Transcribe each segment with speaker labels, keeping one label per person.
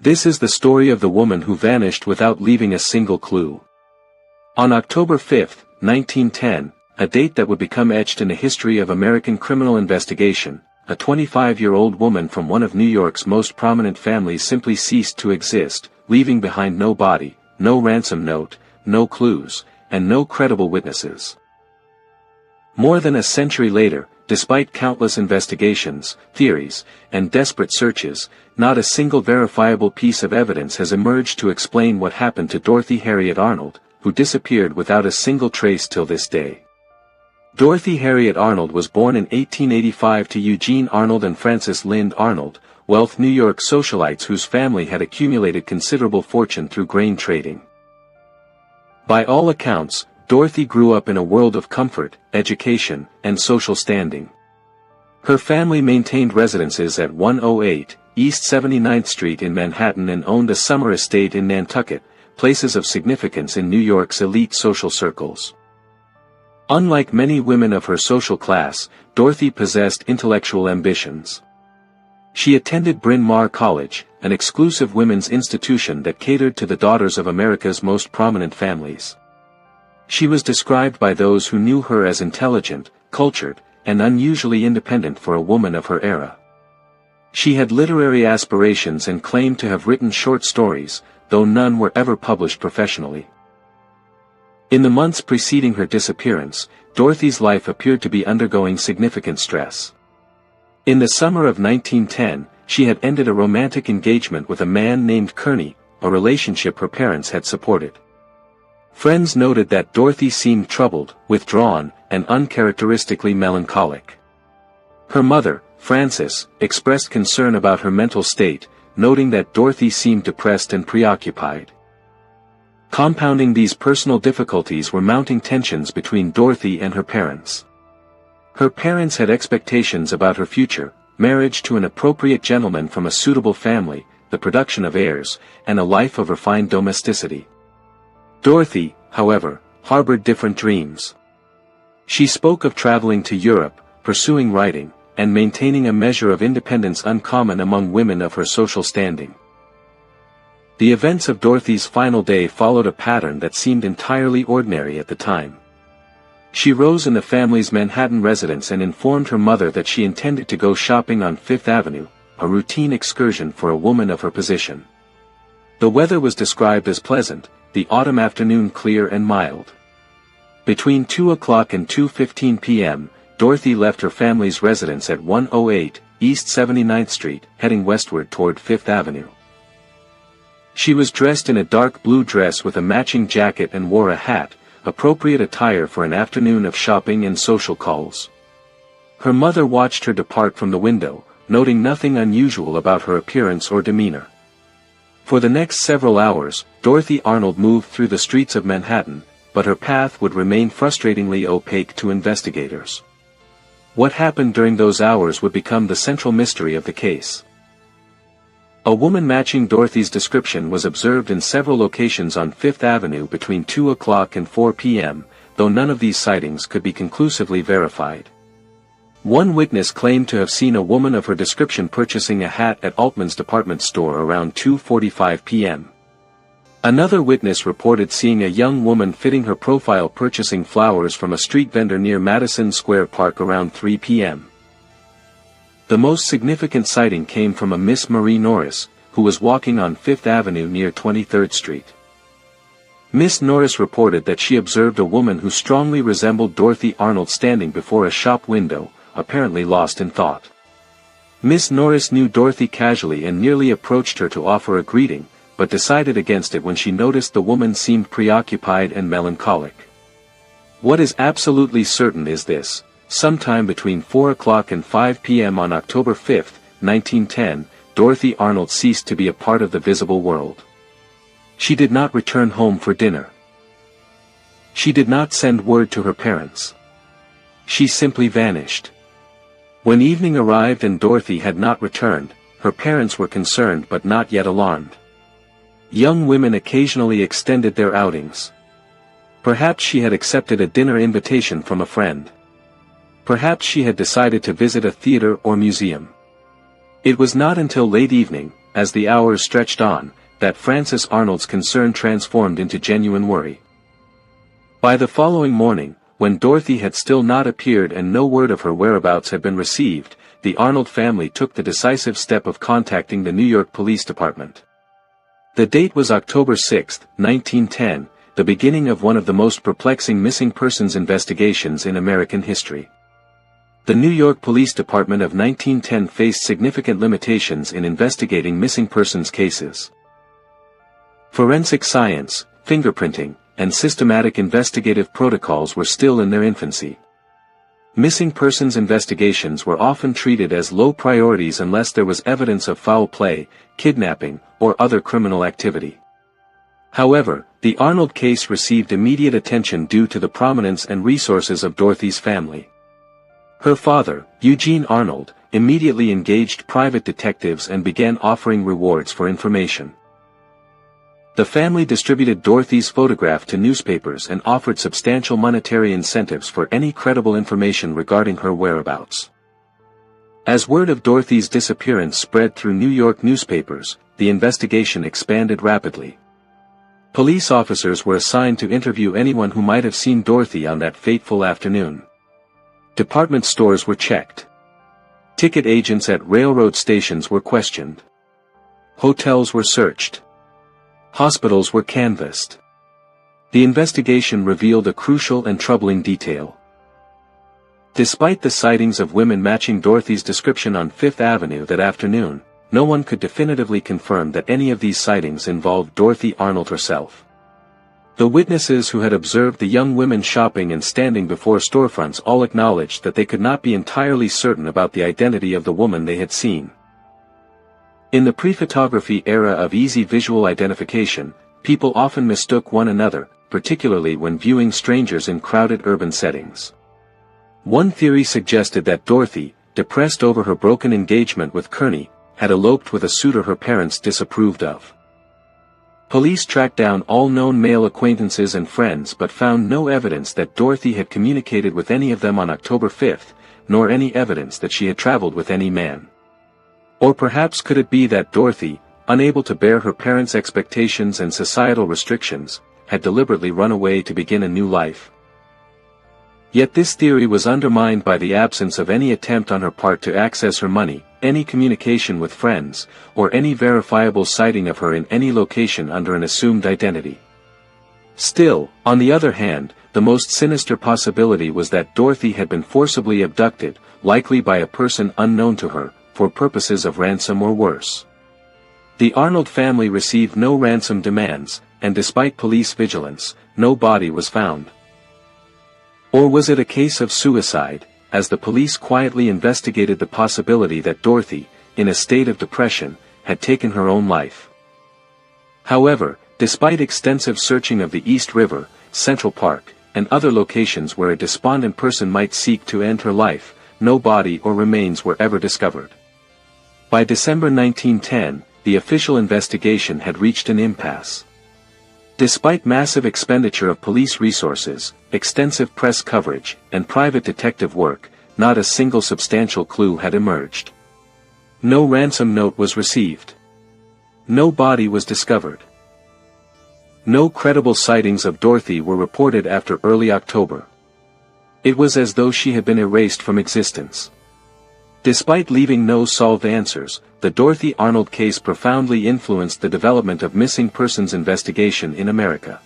Speaker 1: This is the story of the woman who vanished without leaving a single clue. On October 5, 1910, a date that would become etched in the history of American criminal investigation, a 25-year-old woman from one of New York's most prominent families simply ceased to exist, leaving behind no body, no ransom note, no clues, and no credible witnesses. More than a century later, despite countless investigations, theories, and desperate searches, not a single verifiable piece of evidence has emerged to explain what happened to Dorothy Harriet Arnold, who disappeared without a single trace till this day. Dorothy Harriet Arnold was born in 1885 to Eugene Arnold and Frances Lind Arnold, wealthy New York socialites whose family had accumulated considerable fortune through grain trading. By all accounts, Dorothy grew up in a world of comfort, education, and social standing. Her family maintained residences at 108 East 79th Street in Manhattan and owned a summer estate in Nantucket, places of significance in New York's elite social circles. Unlike many women of her social class, Dorothy possessed intellectual ambitions. She attended Bryn Mawr College, an exclusive women's institution that catered to the daughters of America's most prominent families. She was described by those who knew her as intelligent, cultured, and unusually independent for a woman of her era. She had literary aspirations and claimed to have written short stories, though none were ever published professionally. In the months preceding her disappearance, Dorothy's life appeared to be undergoing significant stress. In the summer of 1910, she had ended a romantic engagement with a man named Kearney, a relationship her parents had supported. Friends noted that Dorothy seemed troubled, withdrawn, and uncharacteristically melancholic. Her mother, Frances, expressed concern about her mental state, noting that Dorothy seemed depressed and preoccupied. Compounding these personal difficulties were mounting tensions between Dorothy and her parents. Her parents had expectations about her future, marriage to an appropriate gentleman from a suitable family, the production of heirs, and a life of refined domesticity. Dorothy, however, harbored different dreams. She spoke of traveling to Europe, pursuing writing, and maintaining a measure of independence uncommon among women of her social standing. The events of Dorothy's final day followed a pattern that seemed entirely ordinary at the time. She rose in the family's Manhattan residence and informed her mother that she intended to go shopping on Fifth Avenue, a routine excursion for a woman of her position. The weather was described as pleasant, the autumn afternoon clear and mild. Between 2 o'clock and 2:15 p.m., Dorothy left her family's residence at 108 East 79th Street, heading westward toward Fifth Avenue. She was dressed in a dark blue dress with a matching jacket and wore a hat, appropriate attire for an afternoon of shopping and social calls. Her mother watched her depart from the window, noting nothing unusual about her appearance or demeanor. For the next several hours, Dorothy Arnold moved through the streets of Manhattan, but her path would remain frustratingly opaque to investigators. What happened during those hours would become the central mystery of the case. A woman matching Dorothy's description was observed in several locations on Fifth Avenue between 2 o'clock and 4 p.m., though none of these sightings could be conclusively verified. One witness claimed to have seen a woman of her description purchasing a hat at Altman's department store around 2:45 p.m. Another witness reported seeing a young woman fitting her profile purchasing flowers from a street vendor near Madison Square Park around 3 p.m. The most significant sighting came from a Miss Marie Norris, who was walking on Fifth Avenue near 23rd Street. Miss Norris reported that she observed a woman who strongly resembled Dorothy Arnold standing before a shop window, apparently lost in thought. Miss Norris knew Dorothy casually and nearly approached her to offer a greeting, but decided against it when she noticed the woman seemed preoccupied and melancholic. What is absolutely certain is this: sometime between 4 o'clock and 5 p.m. on October 5, 1910, Dorothy Arnold ceased to be a part of the visible world. She did not return home for dinner. She did not send word to her parents. She simply vanished. When evening arrived and Dorothy had not returned, her parents were concerned but not yet alarmed. Young women occasionally extended their outings. Perhaps she had accepted a dinner invitation from a friend. Perhaps she had decided to visit a theater or museum. It was not until late evening, as the hours stretched on, that Frances Arnold's concern transformed into genuine worry. By the following morning, when Dorothy had still not appeared and no word of her whereabouts had been received, the Arnold family took the decisive step of contacting the New York Police Department. The date was October 6, 1910, the beginning of one of the most perplexing missing persons investigations in American history. The New York Police Department of 1910 faced significant limitations in investigating missing persons cases. Forensic science, fingerprinting, and systematic investigative protocols were still in their infancy. Missing persons investigations were often treated as low priorities unless there was evidence of foul play, kidnapping, or other criminal activity. However, the Arnold case received immediate attention due to the prominence and resources of Dorothy's family. Her father, Eugene Arnold, immediately engaged private detectives and began offering rewards for information. The family distributed Dorothy's photograph to newspapers and offered substantial monetary incentives for any credible information regarding her whereabouts. As word of Dorothy's disappearance spread through New York newspapers, the investigation expanded rapidly. Police officers were assigned to interview anyone who might have seen Dorothy on that fateful afternoon. Department stores were checked. Ticket agents at railroad stations were questioned. Hotels were searched. Hospitals were canvassed. The investigation revealed a crucial and troubling detail. Despite the sightings of women matching Dorothy's description on Fifth Avenue that afternoon, no one could definitively confirm that any of these sightings involved Dorothy Arnold herself. The witnesses who had observed the young women shopping and standing before storefronts all acknowledged that they could not be entirely certain about the identity of the woman they had seen. In the pre-photography era of easy visual identification, people often mistook one another, particularly when viewing strangers in crowded urban settings. One theory suggested that Dorothy, depressed over her broken engagement with Kearney, had eloped with a suitor her parents disapproved of. Police tracked down all known male acquaintances and friends but found no evidence that Dorothy had communicated with any of them on October 5, nor any evidence that she had traveled with any man. Or perhaps could it be that Dorothy, unable to bear her parents' expectations and societal restrictions, had deliberately run away to begin a new life? Yet this theory was undermined by the absence of any attempt on her part to access her money, any communication with friends, or any verifiable sighting of her in any location under an assumed identity. Still, on the other hand, the most sinister possibility was that Dorothy had been forcibly abducted, likely by a person unknown to her, for purposes of ransom or worse. The Arnold family received no ransom demands, and despite police vigilance, no body was found. Or was it a case of suicide, as the police quietly investigated the possibility that Dorothy, in a state of depression, had taken her own life? However, despite extensive searching of the East River, Central Park, and other locations where a despondent person might seek to end her life, no body or remains were ever discovered. By December 1910, the official investigation had reached an impasse. Despite massive expenditure of police resources, extensive press coverage, and private detective work, not a single substantial clue had emerged. No ransom note was received. No body was discovered. No credible sightings of Dorothy were reported after early October. It was as though she had been erased from existence. Despite leaving no solved answers, the Dorothy Arnold case profoundly influenced the development of missing persons investigation in America.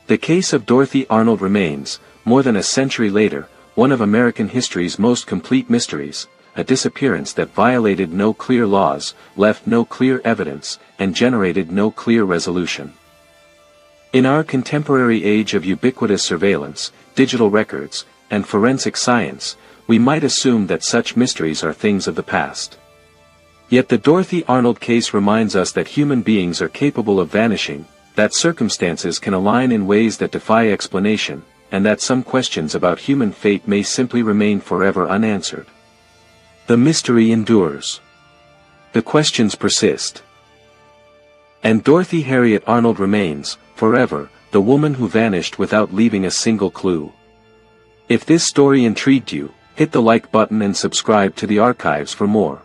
Speaker 1: The case of Dorothy Arnold remains, more than a century later, one of American history's most complete mysteries, a disappearance that violated no clear laws, left no clear evidence, and generated no clear resolution. In our contemporary age of ubiquitous surveillance, digital records, and forensic science, we might assume that such mysteries are things of the past. Yet the Dorothy Arnold case reminds us that human beings are capable of vanishing, that circumstances can align in ways that defy explanation, and that some questions about human fate may simply remain forever unanswered. The mystery endures. The questions persist. And Dorothy Harriet Arnold remains, forever, the woman who vanished without leaving a single clue. If this story intrigued you, hit the like button and subscribe to the archives for more.